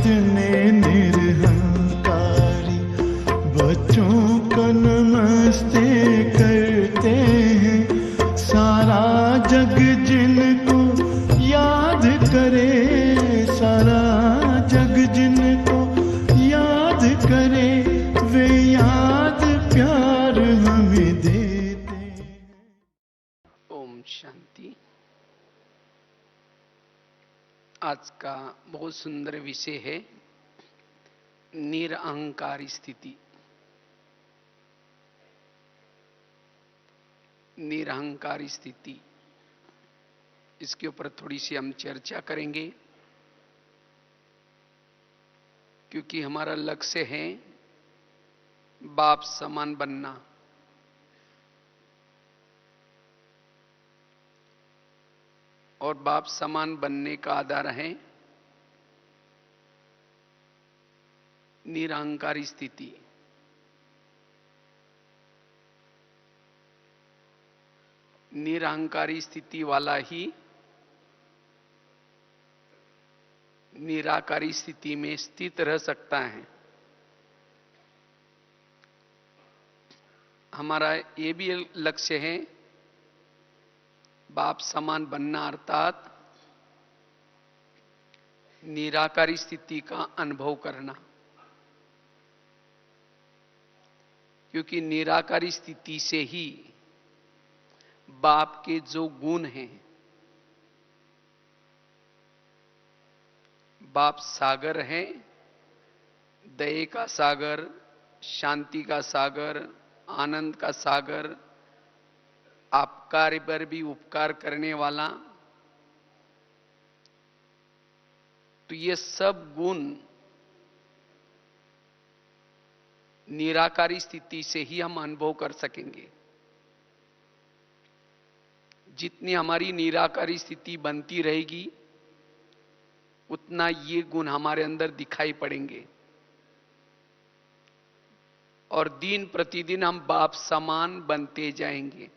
जितने निरहंकारी बच्चों को नमस्ते करते हैं, सारा जग जिनको याद करे, सारा जग जिनको याद करे, वे याद प्यार हमें देते हैं। ओम शांति। आज का बहुत सुंदर विषय है निरअहंकारी स्थिति। निरअहंकारी स्थिति, इसके ऊपर थोड़ी सी हम चर्चा करेंगे, क्योंकि हमारा लक्ष्य है बाप समान बनना। और बाप समान बनने का आधार है निरअहंकारी स्थिति। निरअहंकारी स्थिति वाला ही निराकारी स्थिति में स्थित रह सकता है। हमारा ये भी लक्ष्य है बाप समान बनना, अर्थात निराकारी स्थिति का अनुभव करना। क्योंकि निराकारी स्थिति से ही बाप के जो गुण हैं, बाप सागर है, दया का सागर, शांति का सागर, आनंद का सागर, आपकार पर भी उपकार करने वाला। तो ये सब गुण निराकारी स्थिति से ही हम अनुभव कर सकेंगे। जितनी हमारी निराकारी स्थिति बनती रहेगी, उतना ये गुण हमारे अंदर दिखाई पड़ेंगे और दिन प्रतिदिन हम बाप समान बनते जाएंगे।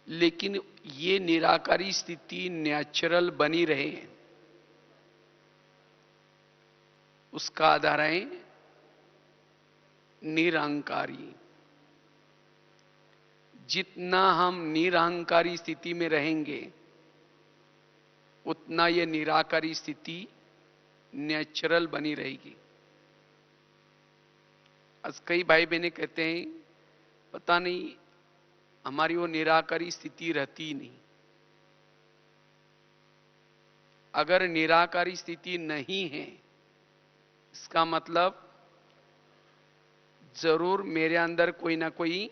लेकिन ये निराकारी स्थिति नेचुरल बनी रहे, उसका आधार है निरअहंकारी। जितना हम निरअहंकारी स्थिति में रहेंगे, उतना ये निराकारी स्थिति नेचुरल बनी रहेगी। आज कई भाई बहनें कहते हैं पता नहीं हमारी वो निराकारी स्थिति रहती ही नहीं। अगर निराकारी स्थिति नहीं है, इसका मतलब जरूर मेरे अंदर कोई ना कोई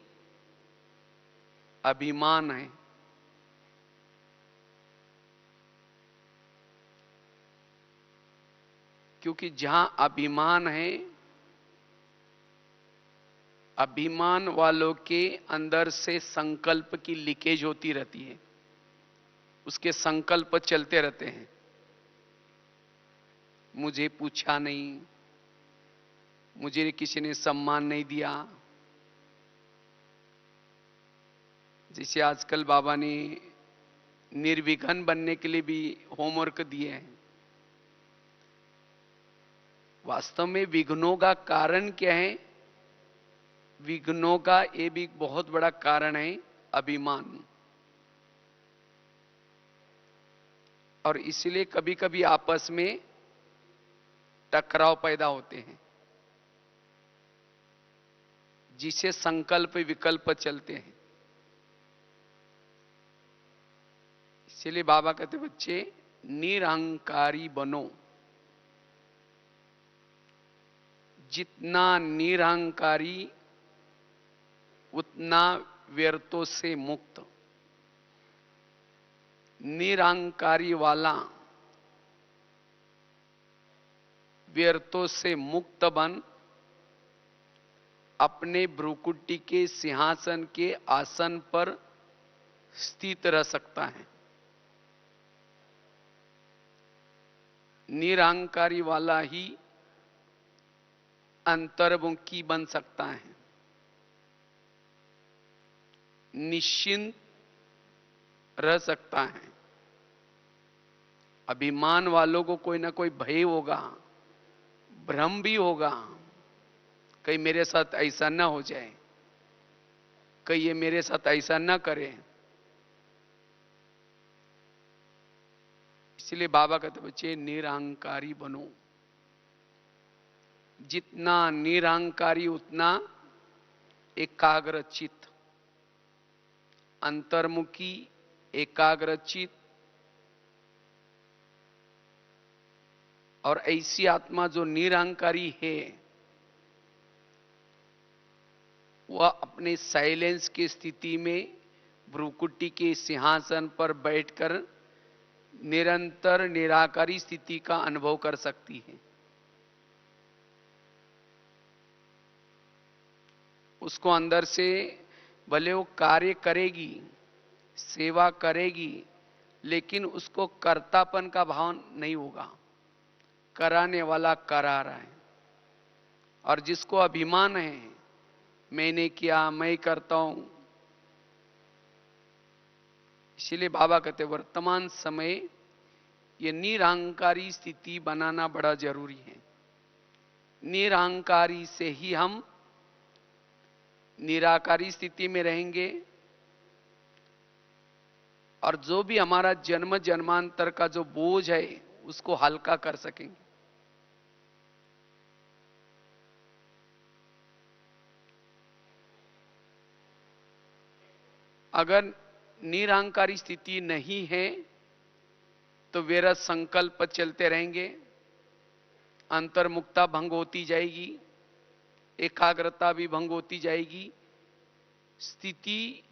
अभिमान है। क्योंकि जहां अभिमान है, अभिमान वालों के अंदर से संकल्प की लीकेज होती रहती है, उसके संकल्प चलते रहते हैं। मुझे पूछा नहीं, मुझे किसी ने सम्मान नहीं दिया। जैसे आजकल बाबा ने निर्विघ्न बनने के लिए भी होमवर्क दिए हैं। वास्तव में विघ्नों का कारण क्या है? विघ्नों का ये भी बहुत बड़ा कारण है अभिमान। और इसलिए कभी कभी आपस में टकराव पैदा होते हैं, जिसे संकल्प विकल्प चलते हैं। इसलिए बाबा कहते बच्चे निरअहंकारी बनो। जितना निरअहंकारी उतना व्यर्थों से मुक्त। निरअहंकारी वाला व्यर्थों से मुक्त बन अपने भ्रुकुटी के सिंहासन के आसन पर स्थित रह सकता है। निरअहंकारी वाला ही अंतर्मुखी बन सकता है, निश्चिंत रह सकता है। अभिमान वालों को कोई ना कोई भय होगा, भ्रम भी होगा, कहीं मेरे साथ ऐसा ना हो जाए, कहीं ये मेरे साथ ऐसा ना करे। इसलिए बाबा कहते बच्चे निरहंकारी बनो। जितना निरहंकारी उतना एकाग्रचित, अंतर्मुखी, एकाग्रचित। और ऐसी आत्मा जो निरहंकारी है, वह अपने साइलेंस की स्थिति में भ्रुकुटी के सिंहासन पर बैठकर निरंतर निराकारी स्थिति का अनुभव कर सकती है। उसको अंदर से भले वो कार्य करेगी, सेवा करेगी, लेकिन उसको कर्तापन का भाव नहीं होगा। कराने वाला करा रहा है। और जिसको अभिमान है, मैंने किया, मैं करता हूं, इसलिए बाबा कहते वर्तमान समय ये निरहंकारी स्थिति बनाना बड़ा जरूरी है। निरहंकारी से ही हम निराकारी स्थिति में रहेंगे और जो भी हमारा जन्म जन्मांतर का जो बोझ है उसको हल्का कर सकेंगे। अगर निरहंकारी स्थिति नहीं है तो वेरस संकल्प चलते रहेंगे, अंतर्मुक्ता भंग होती जाएगी, एकाग्रता भी भंग होती जाएगी, स्थिति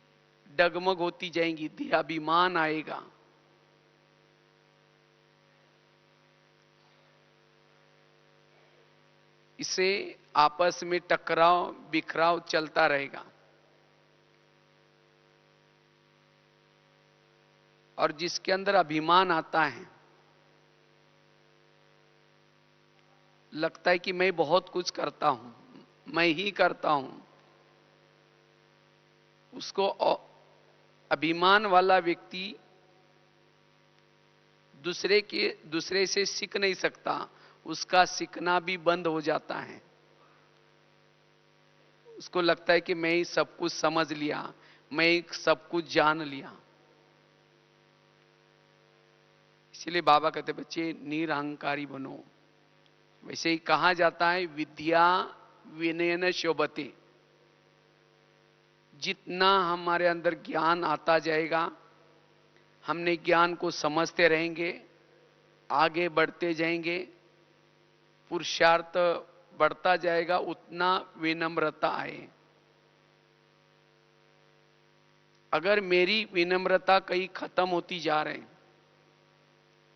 डगमग होती जाएंगी, देहाभिमान आएगा। इसे आपस में टकराव बिखराव चलता रहेगा। और जिसके अंदर अभिमान आता है, लगता है कि मैं बहुत कुछ करता हूं, मैं ही करता हूं, उसको अभिमान वाला व्यक्ति दूसरे से सीख नहीं सकता, उसका सीखना भी बंद हो जाता है। उसको लगता है कि मैं ही सब कुछ समझ लिया, मैं ही सब कुछ जान लिया। इसलिए बाबा कहते बच्चे निरहंकारी बनो। वैसे ही कहा जाता है विद्या विनयन शोभते। जितना हमारे अंदर ज्ञान आता जाएगा, हमने ज्ञान को समझते रहेंगे, आगे बढ़ते जाएंगे, पुरुषार्थ बढ़ता जाएगा, उतना विनम्रता आए। अगर मेरी विनम्रता कहीं खत्म होती जा रहे,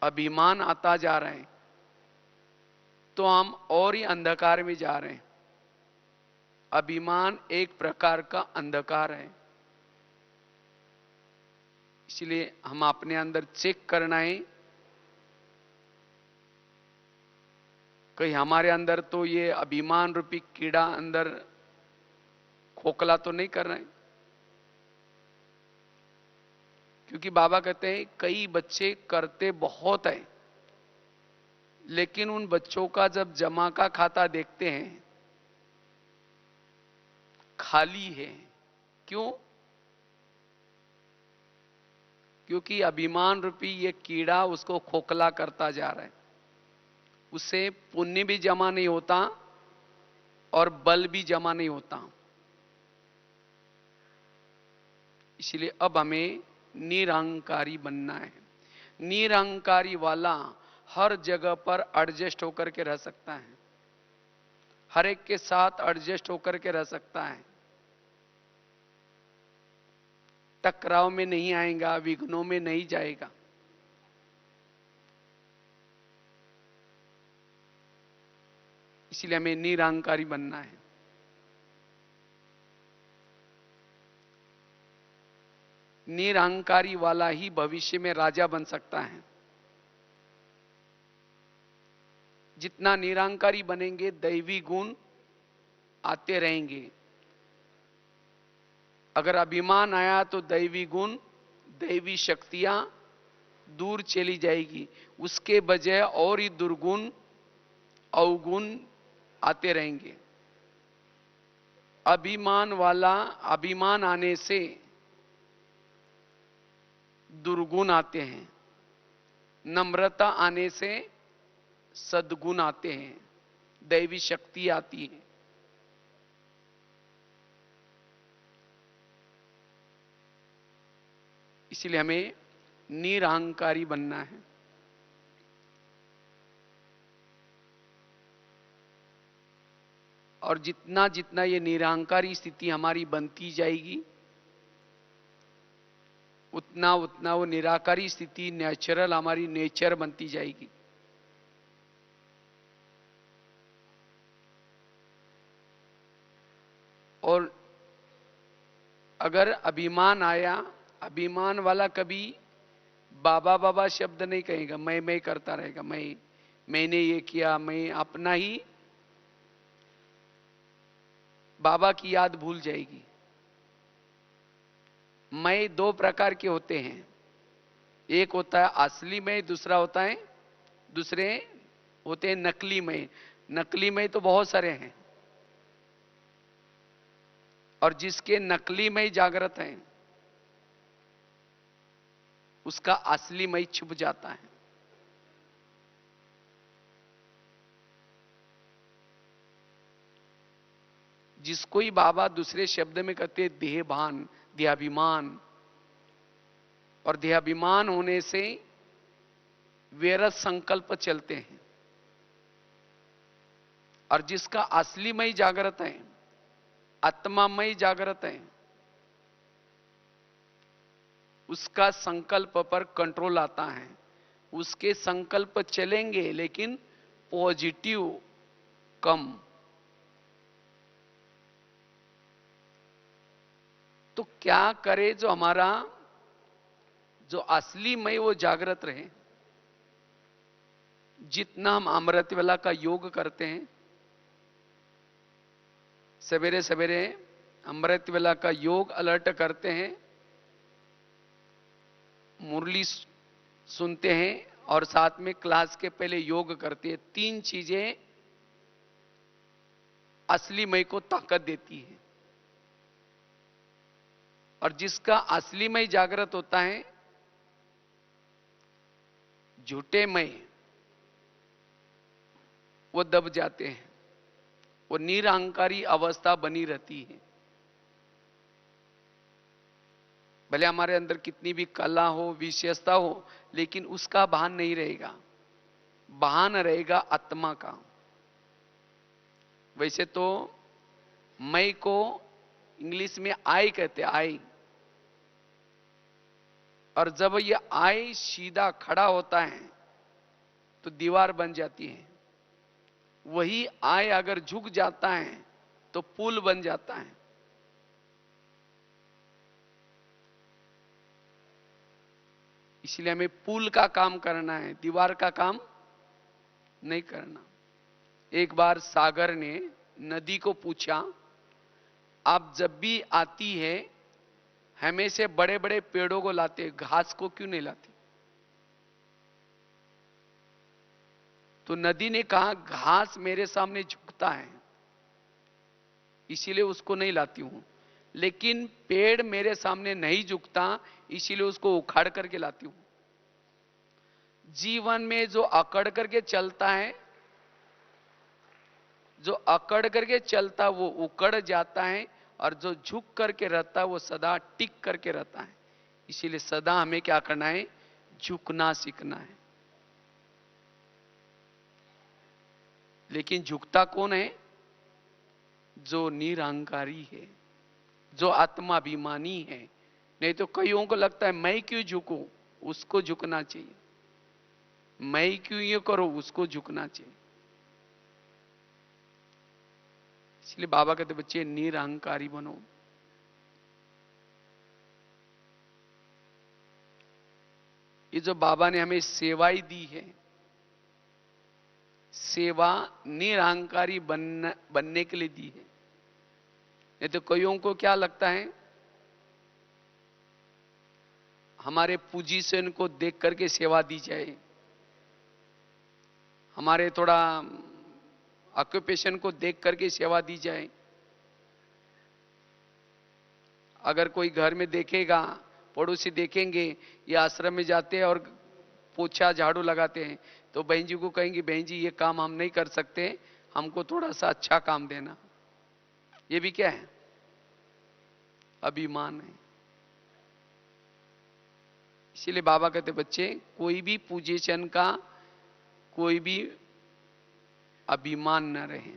अभिमान आता जा रहे हैं, तो हम और ही अंधकार में जा रहे हैं। अभिमान एक प्रकार का अंधकार है। इसलिए हम अपने अंदर चेक करना है, कहीं हमारे अंदर तो ये अभिमान रूपी कीड़ा अंदर खोखला तो नहीं कर रहे हैं। क्योंकि बाबा कहते हैं कई बच्चे करते बहुत है, लेकिन उन बच्चों का जब जमा का खाता देखते हैं खाली है। क्यों? क्योंकि अभिमान रूपी ये कीड़ा उसको खोखला करता जा रहा है। उससे पुण्य भी जमा नहीं होता और बल भी जमा नहीं होता। इसलिए अब हमें निरहंकारी बनना है। निरहंकारी वाला हर जगह पर एडजस्ट होकर के रह सकता है, हर एक के साथ एडजस्ट होकर के रह सकता है, टकराव में नहीं आएगा, विघ्नों में नहीं जाएगा। इसलिए हमें निरहंकारी बनना है। निरहंकारी वाला ही भविष्य में राजा बन सकता है। जितना निरहंकारी बनेंगे, दैवी गुण आते रहेंगे। अगर अभिमान आया तो दैवी गुण, दैवी शक्तियां दूर चली जाएगी, उसके बजाय और ही दुर्गुण अवगुण आते रहेंगे। अभिमान आने से दुर्गुण आते हैं, नम्रता आने से सद्गुण आते हैं, दैवी शक्ति आती है। इसलिए हमें निरहंकारी बनना है। और जितना जितना ये निरहंकारी स्थिति हमारी बनती जाएगी, उतना उतना वो निराकारी स्थिति नेचुरल हमारी नेचर बनती जाएगी। और अगर अभिमान आया, अभिमान वाला कभी बाबा बाबा शब्द नहीं कहेगा, मैं करता रहेगा, मैंने ये किया, मैं अपना ही बाबा की याद भूल जाएगी। मैं दो प्रकार के होते हैं, एक होता है असली मैं, दूसरे होते हैं नकली मैं। नकली मैं तो बहुत सारे हैं, और जिसके नकली मैं जागृत है उसका असली मैं छुप जाता है। जिसको ही बाबा दूसरे शब्द में कहते देहभान, देहाभिमान, और देहाभिमान होने से व्यर्थ संकल्प चलते हैं। और जिसका असलीमय जागृत है, आत्मामय जागृत है, उसका संकल्प पर कंट्रोल आता है। उसके संकल्प चलेंगे लेकिन पॉजिटिव कम। तो क्या करे जो हमारा जो असली मैं वो जागृत रहे। जितना हम अमृत वेला का योग करते हैं, सवेरे सवेरे अमृत वेला का योग अलर्ट करते हैं, मुरली सुनते हैं और साथ में क्लास के पहले योग करते हैं, तीन चीजें असली मैं को ताकत देती है। और जिसका असली मैं जागृत होता है, झूठे मैं वो दब जाते हैं, वो निरहंकारी अवस्था बनी रहती है। भले हमारे अंदर कितनी भी कला हो, विशेषता हो, लेकिन उसका भान नहीं रहेगा, भान रहेगा आत्मा का। वैसे तो मैं को इंग्लिश में आई कहते हैं, आई। और जब ये आई सीधा खड़ा होता है तो दीवार बन जाती है। वही आई अगर झुक जाता है तो पुल बन जाता है। इसलिए हमें पुल का काम करना है, दीवार का काम नहीं करना। एक बार सागर ने नदी को पूछा, आप जब भी आती है हमेशा बड़े बड़े पेड़ों को लाते, घास को क्यों नहीं लाती? तो नदी ने कहा, घास मेरे सामने झुकता है इसीलिए उसको नहीं लाती हूं, लेकिन पेड़ मेरे सामने नहीं झुकता इसीलिए उसको उखाड़ करके लाती हूं। जीवन में जो अकड़ करके चलता है, जो अकड़ करके चलता वो उकड़ जाता है, और जो झुक करके रहता है वो सदा टिक करके रहता है। इसीलिए सदा हमें क्या करना है? झुकना सीखना है। लेकिन झुकता कौन है? जो निरहंकारी है, जो आत्माभिमानी है। नहीं तो कईयों को लगता है मैं क्यों झुकूं, उसको झुकना चाहिए। मैं क्यों ये करूं, उसको झुकना चाहिए। इसलिए बाबा कहते बच्चे निरहंकारी बनो। ये जो बाबा ने हमें सेवाई दी है, सेवा निरहंकारी बनने के लिए दी है। नहीं तो कईयों को क्या लगता है, हमारे पोजीशन को देख करके सेवा दी जाए, हमारे थोड़ा ऑक्यूपेशन को देख करके सेवा दी जाए। अगर कोई घर में देखेगा, पड़ोसी देखेंगे ये आश्रम में जाते हैं और पोछा झाड़ू लगाते हैं, तो बहन जी को कहेंगे बहन जी ये काम हम नहीं कर सकते, हमको थोड़ा सा अच्छा काम देना। ये भी क्या है? अभिमान है। इसीलिए बाबा कहते बच्चे कोई भी पोजीशन का कोई भी अभिमान न रहे।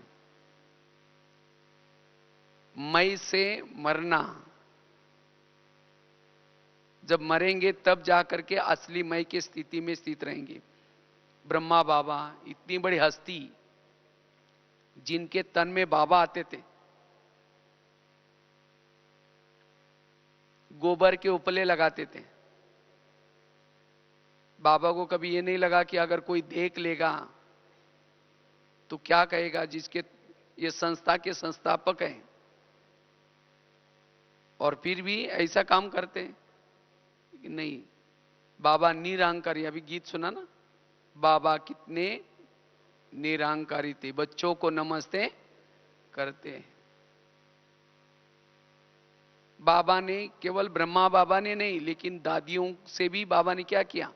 मैं से मरना, जब मरेंगे तब जाकर के असली मैं की स्थिति में स्थित रहेंगे। ब्रह्मा बाबा इतनी बड़ी हस्ती, जिनके तन में बाबा आते थे, गोबर के उपले लगाते थे। बाबा को कभी ये नहीं लगा कि अगर कोई देख लेगा तो क्या कहेगा, जिसके ये संस्था के संस्थापक हैं, और फिर भी ऐसा काम करते हैं। नहीं, बाबा निरहंकारी, अभी गीत सुना ना, बाबा कितने निरहंकारी थे, बच्चों को नमस्ते करते हैं। बाबा ने केवल ब्रह्मा बाबा ने नहीं, लेकिन दादियों से भी बाबा ने क्या किया,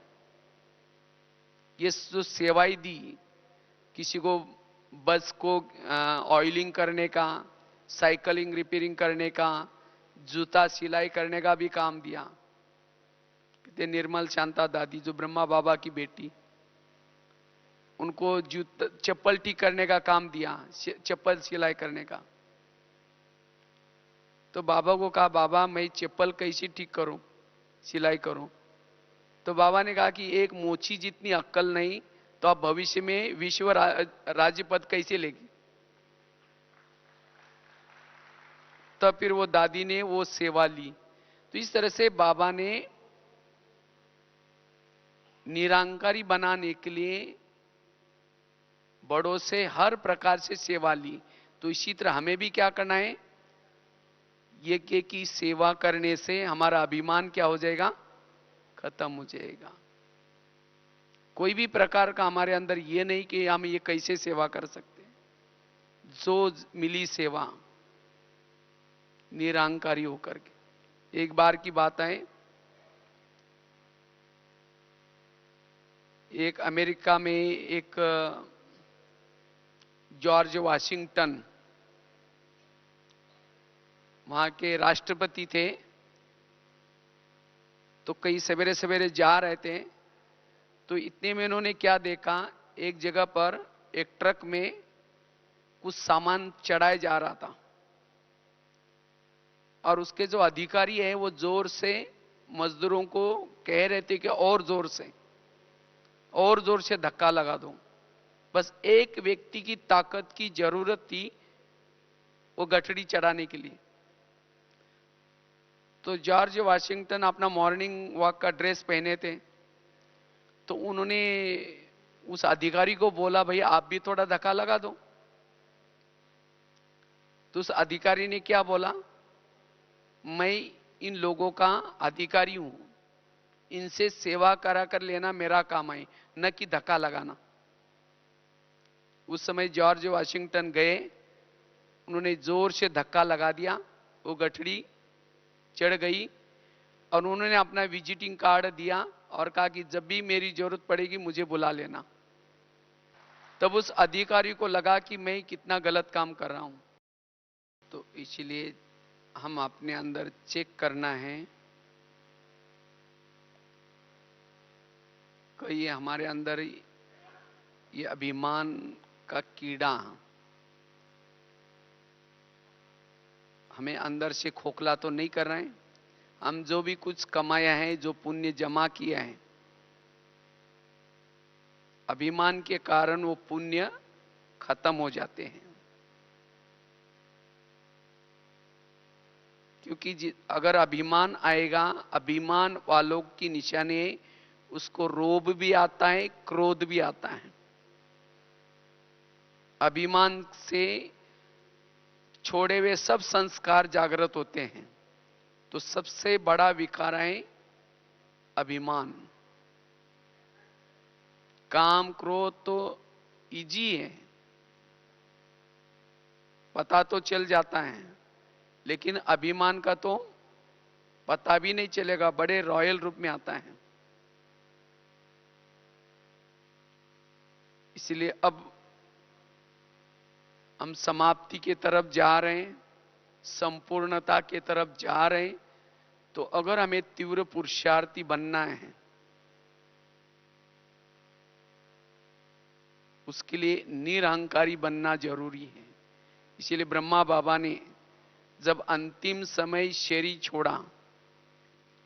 ये जो सेवाएं दी, किसी को बस को ऑयलिंग करने का, साइकिलिंग रिपेयरिंग करने का, जूता सिलाई करने का भी काम दिया। निर्मल शांता दादी जो ब्रह्मा बाबा की बेटी, उनको जूता चप्पल ठीक करने का काम दिया, चप्पल सिलाई करने का। तो बाबा को कहा बाबा मैं चप्पल कैसे ठीक करूं, सिलाई करूं? तो बाबा ने कहा कि एक मोची जितनी अक्कल नहीं तो आप भविष्य में विश्व राज्य पद कैसे लेगी? तब फिर वो दादी ने वो सेवा ली। तो इस तरह से बाबा ने निरंकारी बनाने के लिए बड़ों से हर प्रकार से सेवा ली। तो इसी तरह हमें भी क्या करना है, यज्ञ की सेवा करने से हमारा अभिमान क्या हो जाएगा, खत्म हो जाएगा। कोई भी प्रकार का हमारे अंदर ये नहीं कि हम ये कैसे सेवा कर सकते हैं। जो मिली सेवा निरंकारी होकर के। एक बार की बात है, एक अमेरिका में एक जॉर्ज वाशिंगटन वहां के राष्ट्रपति थे। तो कई सवेरे सवेरे जा रहे थे, तो इतने में उन्होंने क्या देखा, एक जगह पर एक ट्रक में कुछ सामान चढ़ाया जा रहा था, और उसके जो अधिकारी हैं वो जोर से मजदूरों को कह रहे थे कि और जोर से धक्का लगा दो। बस एक व्यक्ति की ताकत की जरूरत थी वो गठड़ी चढ़ाने के लिए। तो जॉर्ज वाशिंगटन अपना मॉर्निंग वॉक का ड्रेस पहने थे, तो उन्होंने उस अधिकारी को बोला भाई आप भी थोड़ा धक्का लगा दो। तो उस अधिकारी ने क्या बोला, मैं इन लोगों का अधिकारी हूं, इनसे सेवा करा कर लेना मेरा काम है, न कि धक्का लगाना। उस समय जॉर्ज वाशिंगटन गए, उन्होंने जोर से धक्का लगा दिया, वो गठड़ी चढ़ गई, और उन्होंने अपना विजिटिंग कार्ड दिया और कहा कि जब भी मेरी जरूरत पड़ेगी मुझे बुला लेना। तब उस अधिकारी को लगा कि मैं कितना गलत काम कर रहा हूं। तो इसलिए हम अपने अंदर चेक करना है, कहीं हमारे अंदर ये अभिमान का कीड़ा हमें अंदर से खोखला तो नहीं कर रहे हैं। हम जो भी कुछ कमाया है, जो पुण्य जमा किया है, अभिमान के कारण वो पुण्य खत्म हो जाते हैं। क्योंकि अगर अभिमान आएगा, अभिमान वालों की निशानी है, उसको रोब भी आता है, क्रोध भी आता है। अभिमान से छोड़े हुए सब संस्कार जागृत होते हैं। तो सबसे बड़ा विकार है अभिमान। काम क्रोध तो इजी है, पता तो चल जाता है, लेकिन अभिमान का तो पता भी नहीं चलेगा, बड़े रॉयल रूप में आता है। इसलिए अब हम समाप्ति की तरफ जा रहे हैं, संपूर्णता की तरफ जा रहे हैं। तो अगर हमें तीव्र पुरुषार्थी बनना है, उसके लिए निरहंकारी बनना जरूरी है। इसलिए ब्रह्मा बाबा ने जब अंतिम समय शरीर छोड़ा,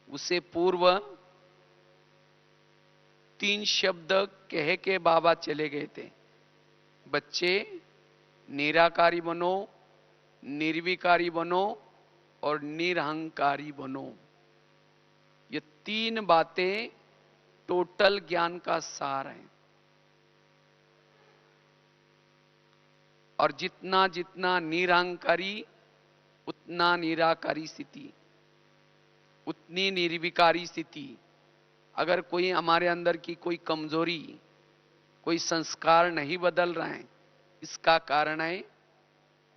उसे पूर्व 3 शब्द कह के बाबा चले गए थे। बच्चे, निराकारी बनो, निर्विकारी बनो और निरहंकारी बनो। ये 3 बातें टोटल ज्ञान का सार है। और जितना जितना निरहंकारी, उतना निराकारी स्थिति, उतनी निर्विकारी स्थिति। अगर कोई हमारे अंदर की कोई कमजोरी, कोई संस्कार नहीं बदल रहा है, इसका कारण है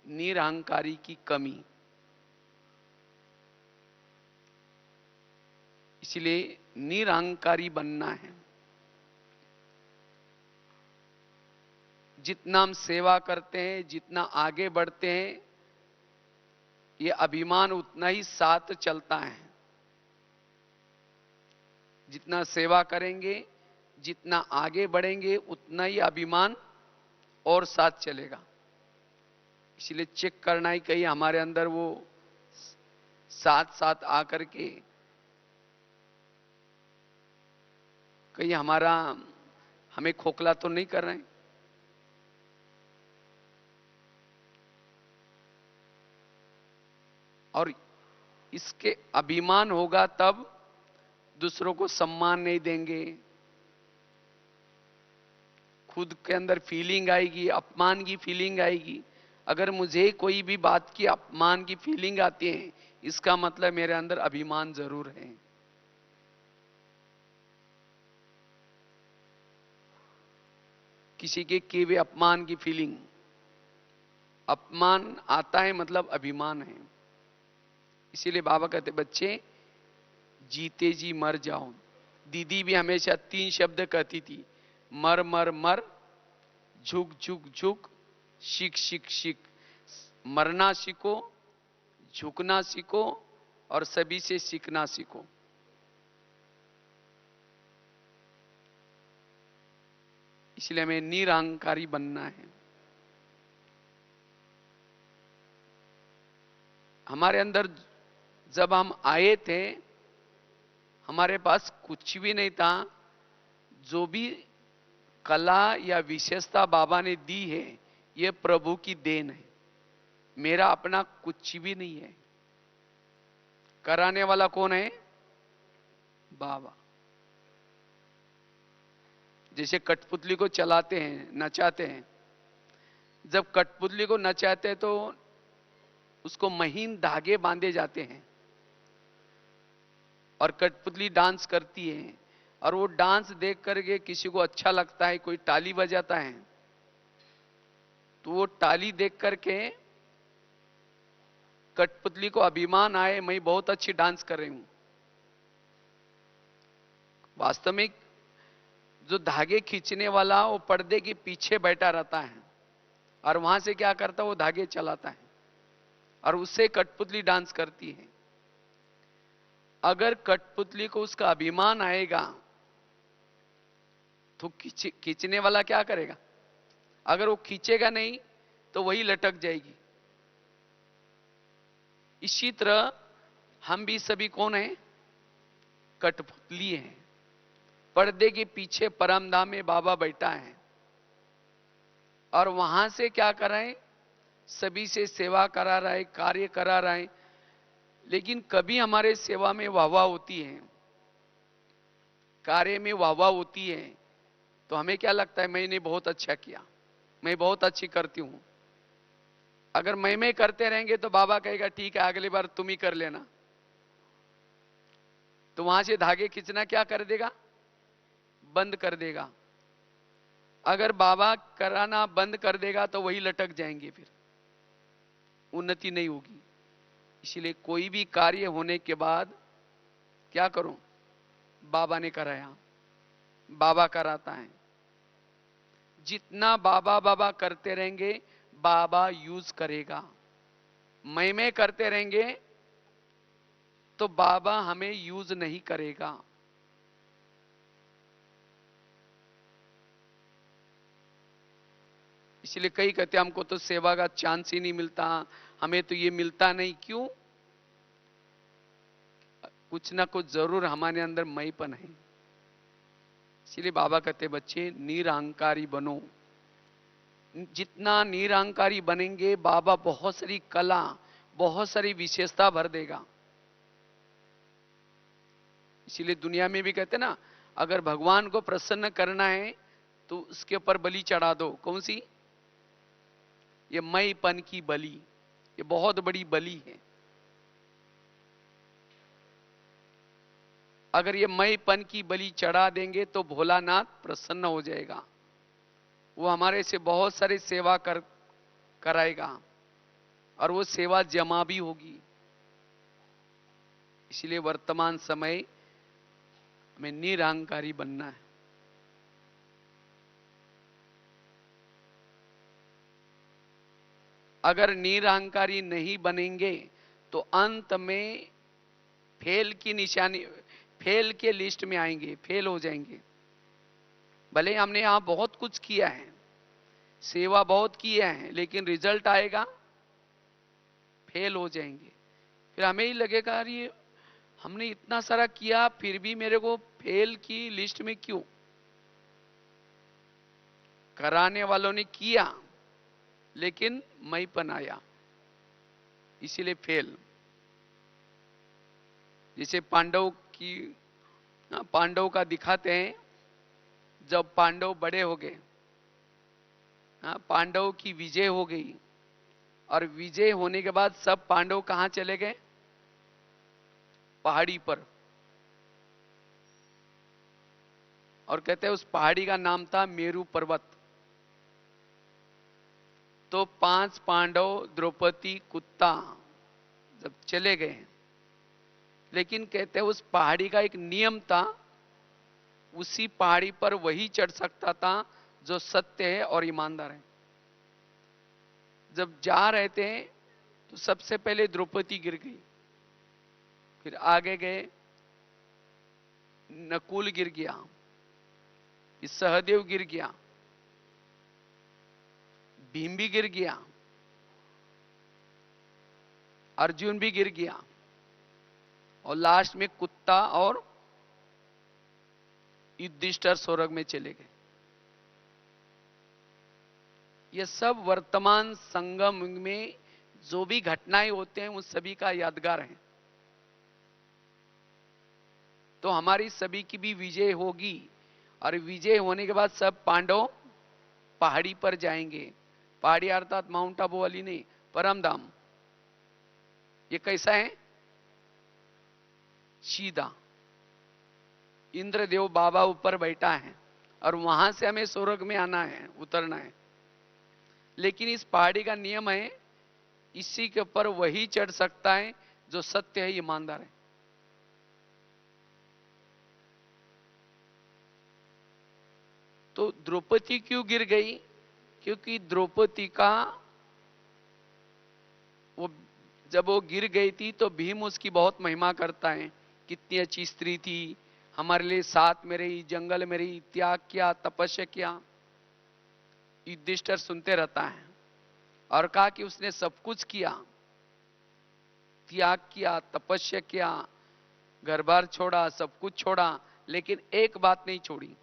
निरहंकारी की कमी। इसलिए निरहंकारी बनना है। जितना हम सेवा करते हैं, जितना आगे बढ़ते हैं, ये अभिमान उतना ही साथ चलता है। जितना सेवा करेंगे, जितना आगे बढ़ेंगे, उतना ही अभिमान और साथ चलेगा। इसलिए चेक करना ही कहीं हमारे अंदर वो साथ साथ आकर के कहीं हमें खोखला तो नहीं कर रहे हैं। और इसके अभिमान होगा तब दूसरों को सम्मान नहीं देंगे, खुद के अंदर फीलिंग आएगी, अपमान की फीलिंग आएगी। अगर मुझे कोई भी बात की अपमान की फीलिंग आती है, इसका मतलब मेरे अंदर अभिमान जरूर है। किसी के किए हुए अपमान की फीलिंग, अपमान आता है मतलब अभिमान है। इसीलिए बाबा कहते बच्चे जीते जी मर जाओ। दीदी भी हमेशा 3 शब्द कहती थी, मर मर मर, झुक झुक झुक, सीख सीख सीख। मरना सीखो, झुकना सीखो और सभी से सीखना सीखो। इसलिए हमें निरहंकारी बनना है। हमारे अंदर जब हम आए थे, हमारे पास कुछ भी नहीं था। जो भी कला या विशेषता बाबा ने दी है, यह प्रभु की देन है। मेरा अपना कुछ भी नहीं है। कराने वाला कौन है? बाबा। जैसे कठपुतली को चलाते हैं, नचाते हैं। जब कठपुतली को नचाते हैं तो उसको महीन धागे बांधे जाते हैं और कठपुतली डांस करती है। और वो डांस देख करके किसी को अच्छा लगता है, कोई ताली बजाता है, तो वो ताली देख करके कठपुतली को अभिमान आए, मैं बहुत अच्छी डांस कर रही हूं। वास्तव में जो धागे खींचने वाला वो पर्दे के पीछे बैठा रहता है और वहां से क्या करता है, वो धागे चलाता है और उससे कठपुतली डांस करती है। अगर कठपुतली को उसका अभिमान आएगा तो खींचने वाला क्या करेगा? अगर वो खींचेगा नहीं तो वही लटक जाएगी। इसी तरह हम भी सभी कौन हैं? कठपुतली हैं। पर्दे के पीछे परमधाम में बाबा बैठा है और वहां से क्या कर रहे हैं? सभी से सेवा करा रहा है, कार्य करा रहा है। लेकिन कभी हमारे सेवा में वाहवाह होती है, कार्य में वाहवाह होती है, तो हमें क्या लगता है, मैंने बहुत अच्छा किया, मैं बहुत अच्छी करती हूं। अगर मैं करते रहेंगे तो बाबा कहेगा ठीक है, अगली बार तुम ही कर लेना। तो वहां से धागे खींचना क्या कर देगा? बंद कर देगा। अगर बाबा कराना बंद कर देगा तो वही लटक जाएंगे, फिर उन्नति नहीं होगी। इसलिए कोई भी कार्य होने के बाद क्या करो? बाबा ने कराया, बाबा कराता है। जितना बाबा बाबा करते रहेंगे, बाबा यूज करेगा। मैं करते रहेंगे तो बाबा हमें यूज नहीं करेगा। इसलिए कई कहते हमको तो सेवा का चांस ही नहीं मिलता, हमें तो ये मिलता नहीं। क्यों? कुछ ना कुछ जरूर हमारे अंदर मैंपन है। इसलिए बाबा कहते बच्चे निरहंकारी बनो। जितना निरहंकारी बनेंगे, बाबा बहुत सारी कला, बहुत सारी विशेषता भर देगा। इसीलिए दुनिया में भी कहते ना, अगर भगवान को प्रसन्न करना है तो उसके ऊपर बलि चढ़ा दो। कौन सी? ये मैंपन की बलि। ये बहुत बड़ी बलि है। अगर ये मैंपन की बलि चढ़ा देंगे तो भोलानाथ प्रसन्न हो जाएगा। वो हमारे से बहुत सारी सेवा कराएगा और वो सेवा जमा भी होगी। इसलिए वर्तमान समय में निरहंकारी बनना है। अगर निरहंकारी नहीं बनेंगे तो अंत में फेल की निशानी, फेल के लिस्ट में आएंगे, फेल हो जाएंगे। भले हमने यहां बहुत कुछ किया है, सेवा बहुत किया है, लेकिन रिजल्ट आएगा फेल हो जाएंगे। फिर हमें ही लगेगा अरे हमने इतना सारा किया फिर भी मेरे को फेल की लिस्ट में क्यों? कराने वालों ने किया लेकिन मैंपन आया, इसीलिए फेल। जैसे पांडव का दिखाते हैं, जब पांडव बड़े हो गए, पांडव की विजय हो गई और विजय होने के बाद सब पांडव कहां चले गए? पहाड़ी पर। और कहते हैं उस पहाड़ी का नाम था मेरू पर्वत। तो 5 पांडव, द्रौपदी, कुत्ता जब चले गए, लेकिन कहते हैं उस पहाड़ी का एक नियम था, उसी पहाड़ी पर वही चढ़ सकता था जो सत्य है और ईमानदार है। जब जा रहे थे तो सबसे पहले द्रौपदी गिर गई, फिर आगे गए नकुल गिर गया, फिर सहदेव गिर गया, भीम भी गिर गया, अर्जुन भी गिर गया, और लास्ट में कुत्ता और युधिष्ठिर स्वर्ग में चले गए। ये सब वर्तमान संगम में जो भी घटनाएं होते हैं उन सभी का यादगार है। तो हमारी सभी की भी विजय होगी और विजय होने के बाद सब पांडव पहाड़ी पर जाएंगे। पहाड़ी अर्थात माउंट आबू वाली नहीं, परमधाम। ये कैसा है? सीधा इंद्रदेव बाबा ऊपर बैठा है और वहां से हमें स्वर्ग में आना है, उतरना है। लेकिन इस पहाड़ी का नियम है, इसी के ऊपर वही चढ़ सकता है जो सत्य है, ईमानदार है। तो द्रौपदी क्यों गिर गई? क्योंकि द्रौपदी का वो जब वो गिर गई थी तो भीम उसकी बहुत महिमा करता है, कितनी अच्छी स्त्री थी, हमारे लिए साथ में रही, जंगल में रही, त्याग किया, तपस्या किया। युधिष्ठिर सुनते रहता है और कहा कि उसने सब कुछ किया, त्याग किया, तपस्या किया, घर बार छोड़ा, सब कुछ छोड़ा, लेकिन एक बात नहीं छोड़ी,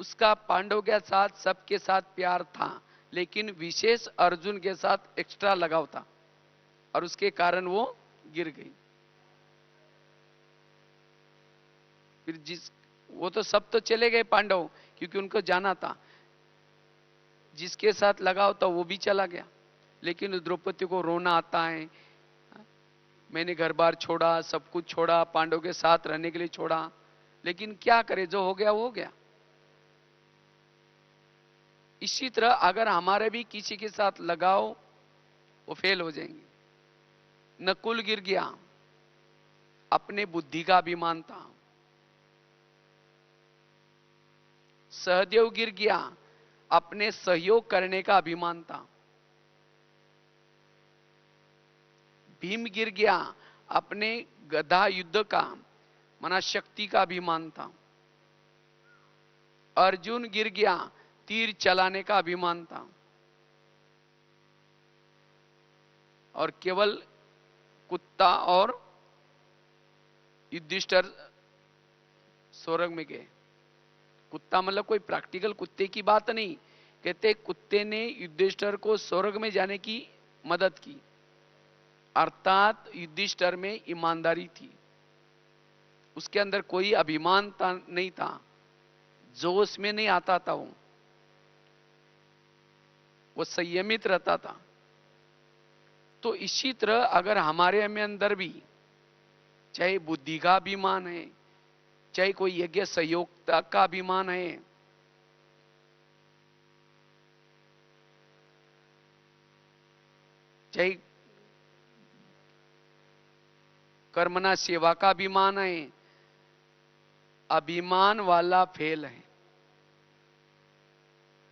उसका पांडव के साथ सबके साथ प्यार था, लेकिन विशेष अर्जुन के साथ एक्स्ट्रा लगाव था और उसके कारण वो गिर गई। फिर वो तो सब तो चले गए पांडव, क्योंकि उनको जाना था, जिसके साथ लगाव था वो भी चला गया। लेकिन द्रौपदी को रोना आता है, मैंने घर बार छोड़ा, सब कुछ छोड़ा, पांडवों के साथ रहने के लिए छोड़ा, लेकिन क्या करे, जो हो गया वो हो गया। इसी तरह अगर हमारे भी किसी के साथ लगाओ, वो फेल हो जाएंगे। नकुल गिर गया, अपने बुद्धि का अभिमान था। सहदेव गिर गया, अपने सहयोग करने का अभिमान था। भीम गिर गया, अपने गधा युद्ध का मना शक्ति का अभिमान था। अर्जुन गिर गया, तीर चलाने का अभिमान था। और केवल कुत्ता और युधिष्ठिर स्वर्ग में गए। कुत्ता मतलब कोई प्रैक्टिकल कुत्ते की बात नहीं, कहते कुत्ते ने युधिष्ठिर को स्वर्ग में जाने की मदद की, अर्थात युधिष्ठिर में ईमानदारी थी, उसके अंदर कोई अभिमान नहीं था, जोश में नहीं आता था, वो संयमित रहता था। तो इसी तरह अगर हमारे में अंदर भी चाहे बुद्धि का अभिमान है, चाहे कोई यज्ञ सहयोगता का अभिमान है, चाहे कर्मना सेवा का अभिमान है, अभिमान वाला फेल है।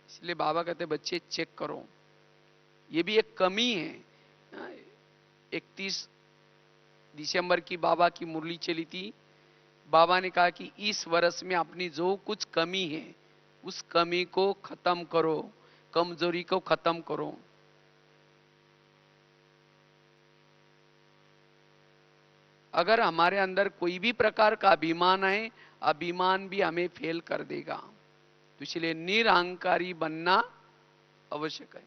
इसलिए बाबा कहते बच्चे चेक करो, ये भी एक कमी है। 31 दिसंबर की बाबा की मुरली चली थी, बाबा ने कहा कि इस वर्ष में अपनी जो कुछ कमी है उस कमी को खत्म करो, कमजोरी को खत्म करो। अगर हमारे अंदर कोई भी प्रकार का अभिमान है, अभिमान भी हमें फेल कर देगा। तो इसलिए निरहंकारी बनना आवश्यक है,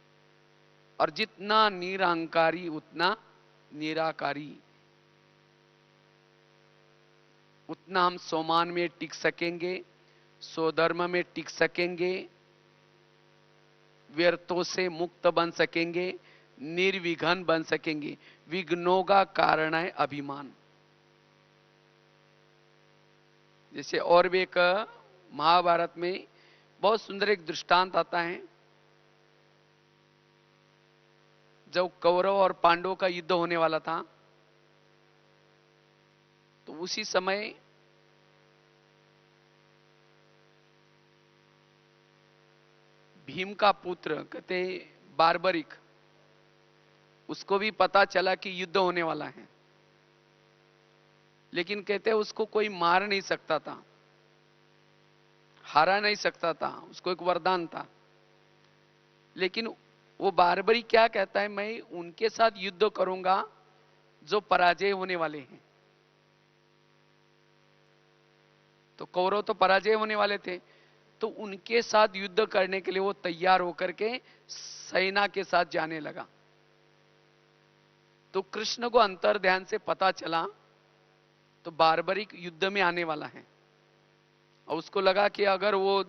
और जितना निरहंकारी उतना निराकारी, उतना हम सोमान में टिक सकेंगे, स्वधर्म में टिक सकेंगे, व्यर्थों से मुक्त बन सकेंगे, निर्विघ्न बन सकेंगे। विघ्नों का कारण है अभिमान। जैसे और भी एक महाभारत में बहुत सुंदर एक दृष्टांत आता है, जब कौरव और पांडवों का युद्ध होने वाला था, तो उसी समय भीम का पुत्र कहते बार्बरिक, उसको भी पता चला कि युद्ध होने वाला है, लेकिन कहते उसको कोई मार नहीं सकता था, हरा नहीं सकता था, उसको एक वरदान था। लेकिन वो बार्बरी क्या कहता है, मैं उनके साथ युद्ध करूंगा जो पराजय होने वाले हैं। तो कौरव तो पराजय होने वाले थे, तो उनके साथ युद्ध करने के लिए वो तैयार होकर के सेना के साथ जाने लगा। तो कृष्ण को अंतर ध्यान से पता चला तो बार्बरिक युद्ध में आने वाला है, और उसको लगा कि अगर वो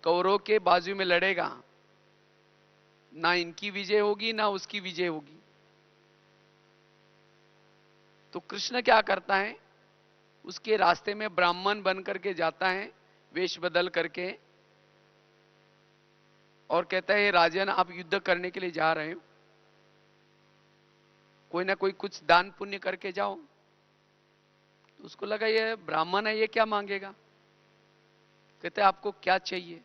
कौरव के बाजू में लड़ेगा, ना इनकी विजय होगी ना उसकी विजय होगी। तो कृष्ण क्या करता है, उसके रास्ते में ब्राह्मण बन करके जाता है, वेश बदल करके, और कहता है राजन आप युद्ध करने के लिए जा रहे हो, कोई ना कोई कुछ दान पुण्य करके जाओ। तो उसको लगा ये ब्राह्मण है, ये क्या मांगेगा। कहते हैं आपको क्या चाहिए।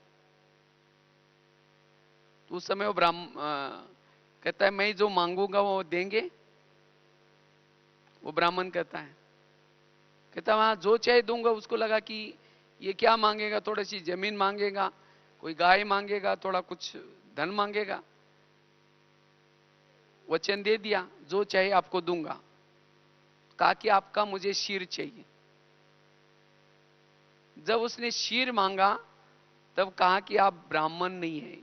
तो उस समय वो कहता है मैं जो मांगूंगा वो देंगे। वो ब्राह्मण कहता है वहां जो चाहे दूंगा। उसको लगा कि ये क्या मांगेगा, थोड़ी सी जमीन मांगेगा, कोई गाय मांगेगा, थोड़ा कुछ धन मांगेगा। वचन दे दिया जो चाहे आपको दूंगा। कहा कि आपका मुझे शीर चाहिए। जब उसने शीर मांगा तब कहा कि आप ब्राह्मण नहीं है,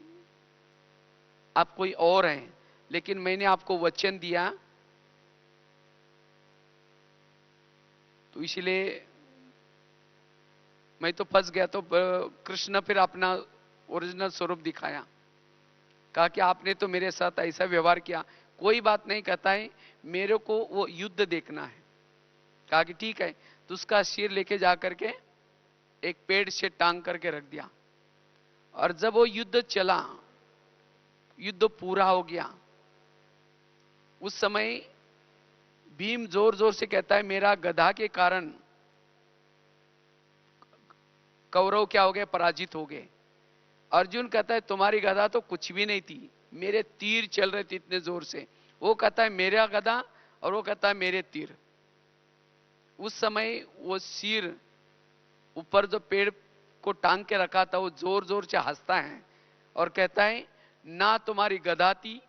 आप कोई और हैं, लेकिन मैंने आपको वचन दिया, तो इसलिए मैं तो फंस गया। तो कृष्ण फिर अपना ओरिजिनल स्वरूप दिखाया, कहा कि आपने तो मेरे साथ ऐसा व्यवहार किया, कोई बात नहीं, कहता है मेरे को वो युद्ध देखना है। कहा कि ठीक है। तो उसका सिर लेके जाकर के एक पेड़ से टांग करके रख दिया। और जब वो युद्ध चला, युद्ध पूरा हो गया, उस समय भीम जोर जोर से कहता है मेरा गधा के कारण कौरव क्या हो गए, पराजित हो गए। अर्जुन कहता है तुम्हारी गधा तो कुछ भी नहीं थी, मेरे तीर चल रहे थे इतने जोर से। वो कहता है मेरा गधा, और वो कहता है मेरे तीर। उस समय वो सिर ऊपर जो पेड़ को टांग के रखा था, वो जोर जोर से हंसता है और कहता है ना तुम्हारी गधा थी,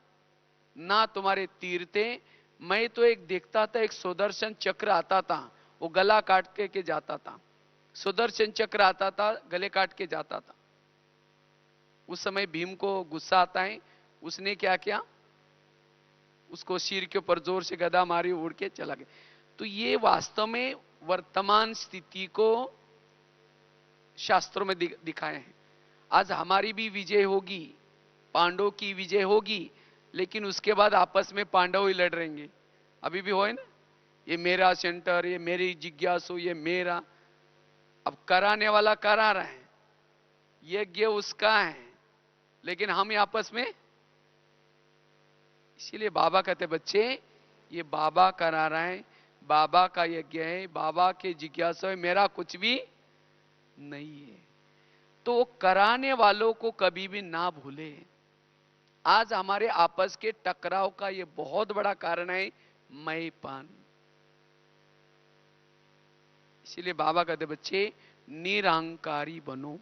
ना तुम्हारे तीर थे, मैं तो एक देखता था, एक सुदर्शन चक्र आता था, वो गला काट के जाता था। सुदर्शन चक्र आता था, गले काट के जाता था। उस समय भीम को गुस्सा आता है। उसने क्या किया, उसको सिर के ऊपर जोर से गदा मारी, उड़ के चला गया। तो ये वास्तव में वर्तमान स्थिति को शास्त्रों में दिखाए हैं। आज हमारी भी विजय होगी, पांडवों की विजय होगी, लेकिन उसके बाद आपस में पांडव ही लड़ रहेंगे। अभी भी हो ना, ये मेरा सेंटर, ये मेरी जिज्ञासु, ये मेरा। अब कराने वाला करा रहा है, यज्ञ उसका है, लेकिन हम आपस में। इसीलिए बाबा कहते बच्चे ये बाबा करा रहा है, बाबा का यज्ञ है, बाबा के जिज्ञासा है, मेरा कुछ भी नहीं है। तो वो कराने वालों को कभी भी ना भूले। आज हमारे आपस के टकराव का ये बहुत बड़ा कारण है मैंपन। इसीलिए बाबा कहते बच्चे निरहंकारी बनो।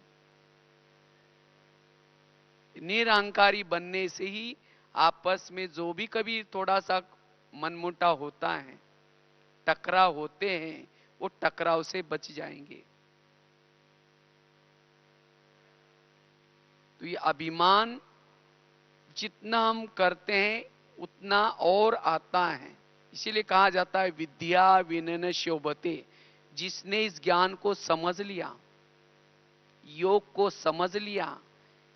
निरहंकारी बनने से ही आपस में जो भी कभी थोड़ा सा मनमुटाव होता है, टकराव होते हैं, वो टकराव से बच जाएंगे। तो ये अभिमान जितना हम करते हैं उतना और आता है। इसीलिए कहा जाता है विद्या विनयन शोभते। जिसने इस ज्ञान को समझ लिया, योग को समझ लिया,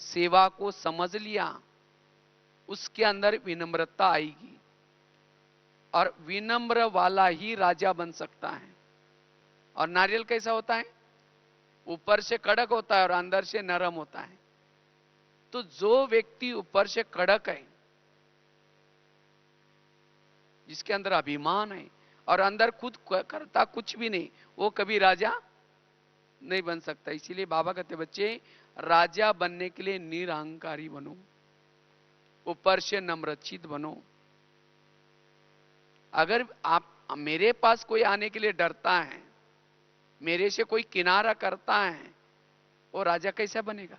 सेवा को समझ लिया, उसके अंदर विनम्रता आएगी। और विनम्र वाला ही राजा बन सकता है। और नारियल कैसा होता है, ऊपर से कड़क होता है और अंदर से नरम होता है। तो जो व्यक्ति ऊपर से कड़क है, जिसके अंदर अभिमान है और अंदर खुद करता कुछ भी नहीं, वो कभी राजा नहीं बन सकता। इसीलिए बाबा कहते बच्चे राजा बनने के लिए निरहंकारी बनो, ऊपर से नम्रचित बनो। अगर आप मेरे पास कोई आने के लिए डरता है, मेरे से कोई किनारा करता है, वो राजा कैसा बनेगा?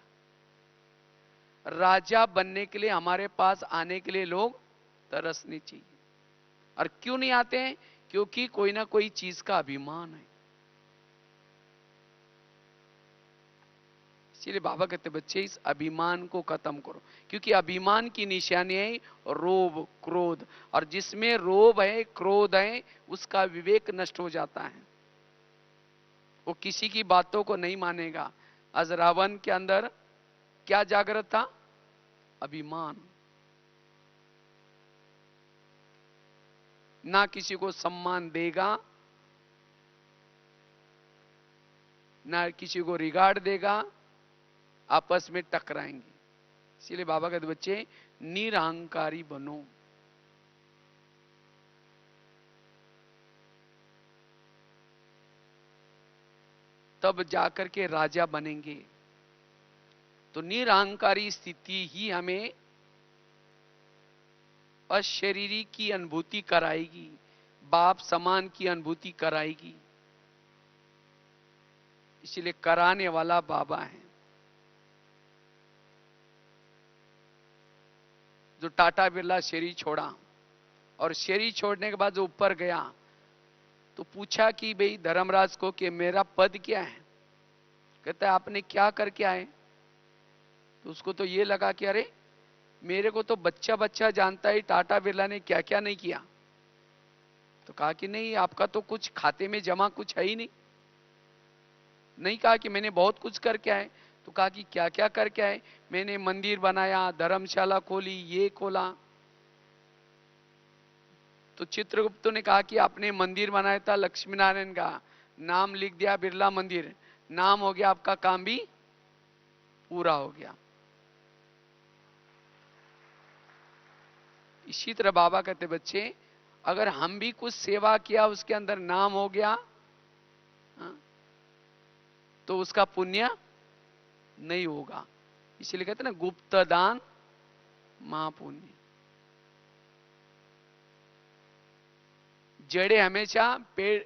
राजा बनने के लिए हमारे पास आने के लिए लोग तरसने चाहिए। और क्यों नहीं आते हैं? क्योंकि कोई ना कोई चीज का अभिमान है। इसलिए बाबा कहते बच्चे इस अभिमान को खत्म करो, क्योंकि अभिमान की निशानी है रोब, क्रोध। और जिसमें रोब है, क्रोध है, उसका विवेक नष्ट हो जाता है। वो किसी की बातों को नहीं मानेगा। आज रावण के अंदर क्या जागृत था? अभिमान। ना किसी को सम्मान देगा, ना किसी को रिगार्ड देगा, आपस में टकराएंगे। इसीलिए बाबा कहते बच्चे निरहंकारी बनो। तब जाकर के राजा बनेंगे। तो निरहंकारी स्थिति ही हमें अशरीरी की अनुभूति कराएगी, बाप समान की अनुभूति कराएगी। इसलिए कराने वाला बाबा है। जो टाटा बिरला शरीर छोड़ा, और शरीर छोड़ने के बाद जो ऊपर गया, तो पूछा कि भाई धर्मराज को कि मेरा पद क्या है? कहता है आपने क्या करके आए? तो उसको तो ये लगा कि अरे मेरे को तो बच्चा बच्चा जानता है टाटा बिरला ने क्या क्या नहीं किया। तो कहा कि नहीं, आपका तो कुछ खाते में जमा कुछ है ही नहीं। नहीं कहा कि मैंने बहुत कुछ करके आए। तो कहा कि क्या क्या करके आए? मैंने मंदिर बनाया, धर्मशाला खोली, ये खोला। तो चित्रगुप्त ने कहा कि आपने मंदिर बनाया था लक्ष्मी नारायण का, नाम लिख दिया बिरला मंदिर, नाम हो गया, आपका काम भी पूरा हो गया। इसी तरह बाबा कहते बच्चे, अगर हम भी कुछ सेवा किया उसके अंदर नाम हो गया, हाँ, तो उसका पुण्य नहीं होगा। इसीलिए कहते हैं ना, गुप्त दान महापुण्य। जड़ें हमेशा पेड़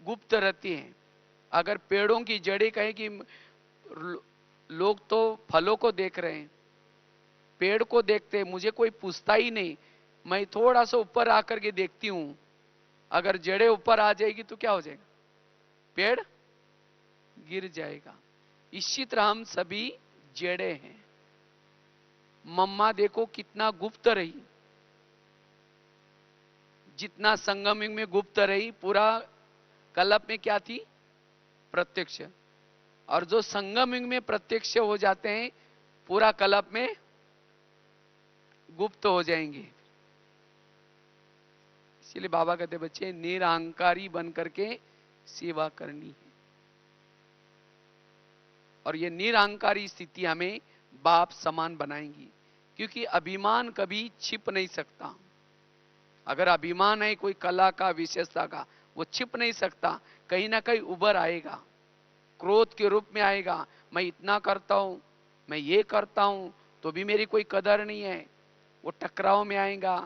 गुप्त रहती हैं। अगर पेड़ों की जड़ें कहें कि लोग तो फलों को देख रहे हैं, पेड़ को देखते हैं, मुझे कोई पूछता ही नहीं, मैं थोड़ा सा ऊपर आकर के देखती हूं, अगर जड़ें ऊपर आ जाएगी तो क्या हो जाएगा, पेड़ गिर जाएगा। इसी तरह हम सभी जड़ें हैं। मम्मा देखो कितना गुप्त रही, जितना संगम युग में गुप्त रही, पूरा कल्प में क्या थी, प्रत्यक्ष। और जो संगम युग में प्रत्यक्ष हो जाते हैं, पूरा कल्प में गुप्त हो जाएंगे। इसलिए बाबा कहते बच्चे, निरहंकारी बन करके सेवा करनी है। और ये निरहंकारी स्थिति हमें बाप समान बनाएंगी, क्योंकि अभिमान कभी छिप नहीं सकता। अगर अभिमान है कोई कला का, विशेषता का, वो छिप नहीं सकता, कहीं ना कहीं उभर आएगा, क्रोध के रूप में आएगा। मैं इतना करता हूं, मैं ये करता हूं, तो भी मेरी कोई कदर नहीं है, वो टकराव में आएगा,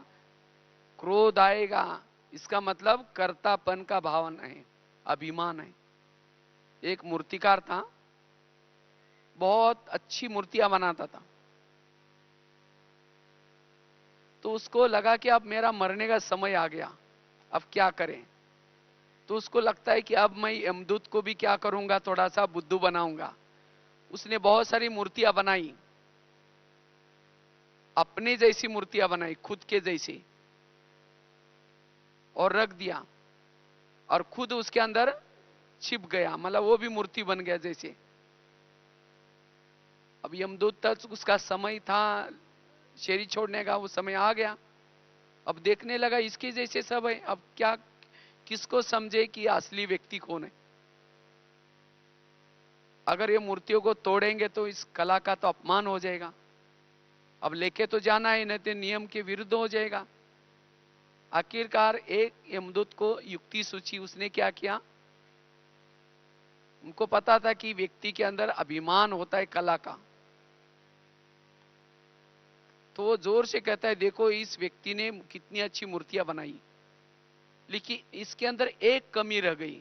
क्रोध आएगा। इसका मतलब कर्तापन का भावना है, अभिमान है। एक मूर्तिकार था, बहुत अच्छी मूर्तियां बनाता था। तो उसको लगा कि अब मेरा मरने का समय आ गया, अब क्या करें। तो उसको लगता है कि अब मैं यमदूत को भी क्या करूंगा, थोड़ा सा बुद्धू बनाऊंगा। उसने बहुत सारी मूर्तियां बनाई, अपने जैसी मूर्तियां बनाई, खुद के जैसी, और रख दिया, और खुद उसके अंदर छिप गया, मतलब वो भी मूर्ति बन गया जैसे। अब यमदूत तक उसका समय था शरीर छोड़ने का, वो समय आ गया। अब देखने लगा इसके जैसे सब है, अब क्या, किसको समझे कि असली व्यक्ति कौन है। अगर ये मूर्तियों को तोड़ेंगे तो इस कला का तो अपमान हो जाएगा, अब लेके तो जाना है, नहीं तो नियम के विरुद्ध हो जाएगा। आखिरकार एक यमदूत को युक्ति सूची, उसने क्या किया, उनको पता था कि व्यक्ति के अंदर अभिमान होता है कला का, तो वो जोर से कहता है, देखो इस व्यक्ति ने कितनी अच्छी मूर्तियां बनाई, लेकिन इसके अंदर एक कमी रह गई।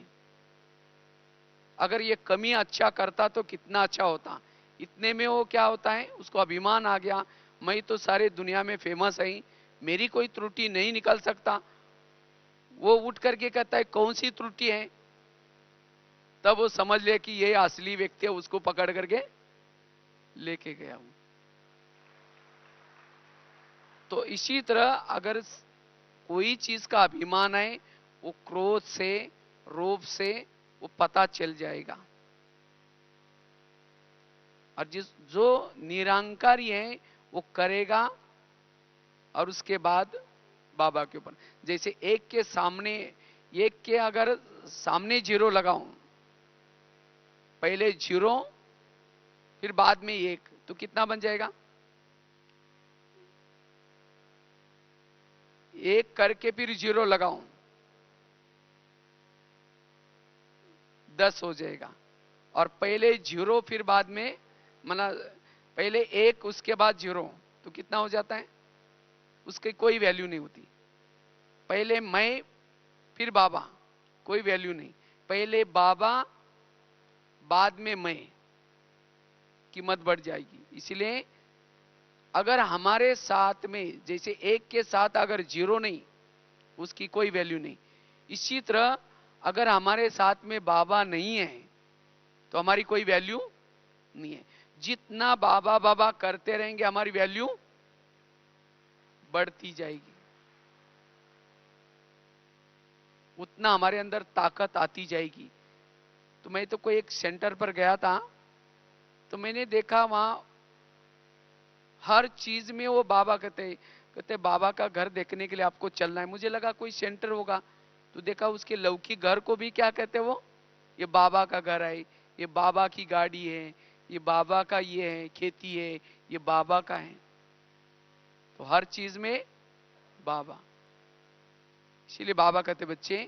अगर ये कमी अच्छा करता तो कितना अच्छा होता। इतने में वो क्या होता है, उसको अभिमान आ गया, मैं तो सारे दुनिया में फेमस है, मेरी कोई त्रुटि नहीं निकल सकता। वो उठ करके कहता है, कौन सी त्रुटि है। तब वो समझ ले कि ये असली व्यक्ति है, उसको पकड़ करके लेके गया हूं। तो इसी तरह अगर कोई चीज का अभिमान है, वो क्रोध से, रोब से वो पता चल जाएगा। और जो निरंकारी है वो करेगा, और उसके बाद बाबा के ऊपर, जैसे एक के सामने, एक के अगर सामने जीरो लगाऊं, पहले जीरो फिर बाद में एक, तो कितना बन जाएगा, एक करके फिर जीरो लगाऊं, 10 हो जाएगा। और पहले जीरो फिर बाद में, माना पहले एक उसके बाद जीरो, तो कितना हो जाता है, उसकी कोई वैल्यू नहीं होती। पहले मैं फिर बाबा, कोई वैल्यू नहीं। पहले बाबा बाद में मैं, कीमत बढ़ जाएगी। इसलिए अगर हमारे साथ में, जैसे एक के साथ अगर जीरो नहीं, उसकी कोई वैल्यू नहीं। इसी तरह अगर हमारे साथ में बाबा नहीं है तो हमारी कोई वैल्यू नहीं है। जितना बाबा बाबा करते रहेंगे हमारी वैल्यू बढ़ती जाएगी, उतना हमारे अंदर ताकत आती जाएगी। तो मैं तो कोई एक सेंटर पर गया था, तो मैंने देखा वहां हर चीज में वो बाबा कहते, कहते बाबा का घर देखने के लिए आपको चलना है। मुझे लगा कोई सेंटर होगा, तो देखा उसके लौकिक घर को भी क्या कहते वो, ये बाबा का घर है, ये बाबा की गाड़ी है, ये बाबा का ये है, खेती है, ये बाबा का है। तो हर चीज में बाबा। इसीलिए बाबा कहते बच्चे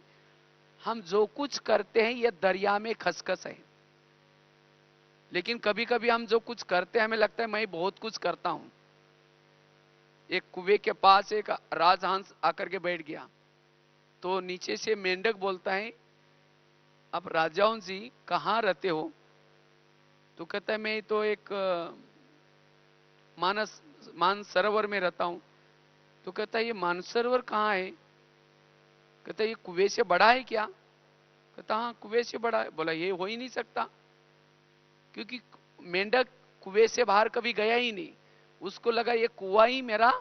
हम जो कुछ करते हैं ये दरिया में खसखस है, लेकिन कभी कभी हम जो कुछ करते हैं हमें लगता है मैं बहुत कुछ करता हूं। एक कुएं के पास एक राजहंस आकर के बैठ गया, तो नीचे से मेंढक बोलता है अब राजाओं जी कहाँ रहते हो? तो कहता है मैं तो एक मान सरोवर में रहता हूं। तो कहता है ये मानसरोवर कहाँ है? कहता है ये कुएं से बड़ा है क्या? कहता हाँ कुएं से बड़ा है। बोला ये हो ही नहीं सकता, क्योंकि मेंढक कुएं से बाहर कभी गया ही नहीं, उसको लगा ये कुआं ही मेरा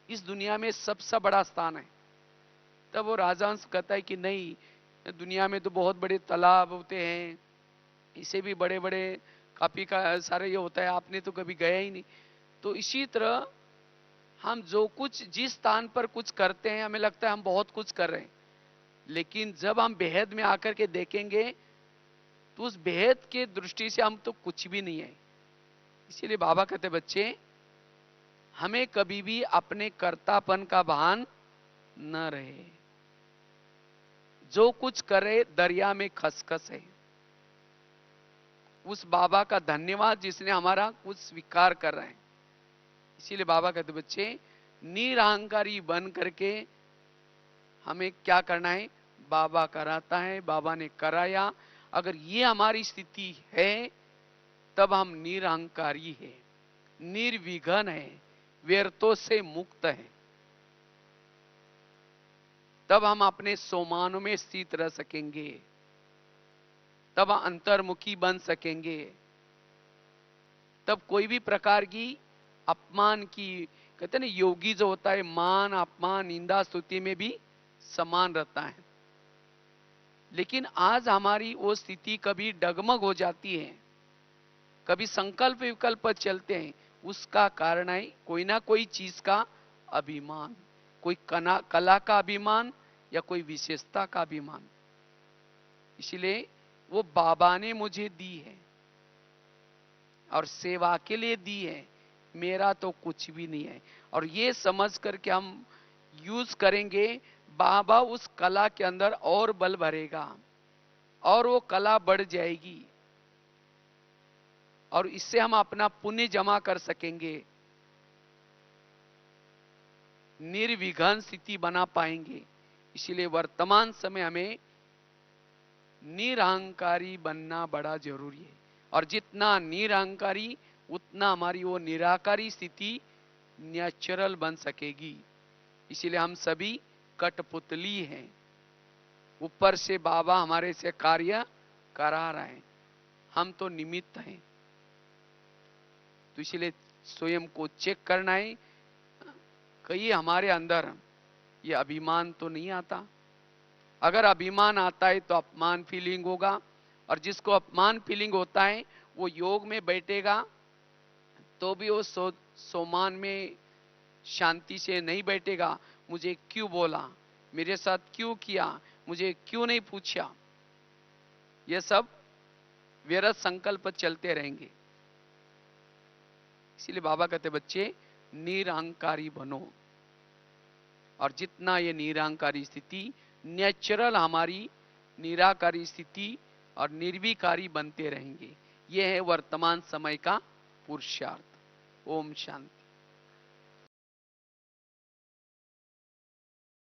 इस दुनिया में सबसे बड़ा स्थान है। तब वो राजहंस कहता है कि नहीं, दुनिया में तो बहुत बड़े तालाब होते हैं, इसे भी बड़े बड़े काफी का सारे ये होता है, आपने तो कभी गया ही नहीं। तो इसी तरह हम जो कुछ जिस स्थान पर कुछ करते हैं हमें लगता है हम बहुत कुछ कर रहे हैं, लेकिन जब हम बेहद में आकर के देखेंगे तो उस बेहद के दृष्टि से हम तो कुछ भी नहीं है। इसीलिए बाबा कहते बच्चे हमें कभी भी अपने कर्तापन का भान न रहे, जो कुछ करे दरिया में खसखस है। उस बाबा का धन्यवाद जिसने हमारा कुछ स्वीकार कर रहे हैं। इसीलिए बाबा कहते बच्चे निरहंकारी बन करके हमें क्या करना है? बाबा कराता है, बाबा ने कराया। अगर ये हमारी स्थिति है तब हम निरहंकारी है, निर्विघ्न है, व्यर्थों से मुक्त है। तब हम अपने सोमानों में स्थित रह सकेंगे, तब अंतर्मुखी बन सकेंगे, तब कोई भी प्रकार की अपमान की, कहते हैं ना योगी जो होता है मान अपमान निंदा स्तुति में भी समान रहता है। लेकिन आज हमारी वो स्थिति कभी डगमग हो जाती है, कभी संकल्प विकल्प चलते हैं। उसका कारण है कोई ना कोई चीज का अभिमान, कोई कला का अभिमान या कोई विशेषता का अभिमान। इसलिए वो बाबा ने मुझे दी है और सेवा के लिए दी है, मेरा तो कुछ भी नहीं है। और ये समझ करके हम यूज करेंगे, बाबा उस कला के अंदर और बल भरेगा और वो कला बढ़ जाएगी और इससे हम अपना पुण्य जमा कर सकेंगे, निर्विघ्न स्थिति बना पाएंगे। इसलिए वर्तमान समय हमें निरहंकारी बनना बड़ा जरूरी है, और जितना निरहंकारी उतना हमारी वो निराकारी स्थिति नेचुरल बन सकेगी। इसीलिए हम सभी कठपुतली हैं, ऊपर से बाबा हमारे से कार्य करा रहे हैं, हम तो निमित्त हैं। तो इसलिए स्वयं को चेक करना है, कहीं हमारे अंदर ये अभिमान तो नहीं आता। अगर अभिमान आता है तो अपमान फीलिंग होगा, और जिसको अपमान फीलिंग होता है वो योग में बैठेगा तो भी वो सोमान में शांति से नहीं बैठेगा। मुझे क्यों बोला, मेरे साथ क्यों किया, मुझे क्यों नहीं पूछा, ये सब व्यर्थ संकल्प चलते रहेंगे। इसीलिए बाबा कहते बच्चे निरहंकारी बनो, और जितना ये निरहंकारी स्थिति नेचुरल हमारी निराकारी स्थिति और निर्विकारी बनते रहेंगे। यह है वर्तमान समय का पुरुषार्थ। ओम शांति।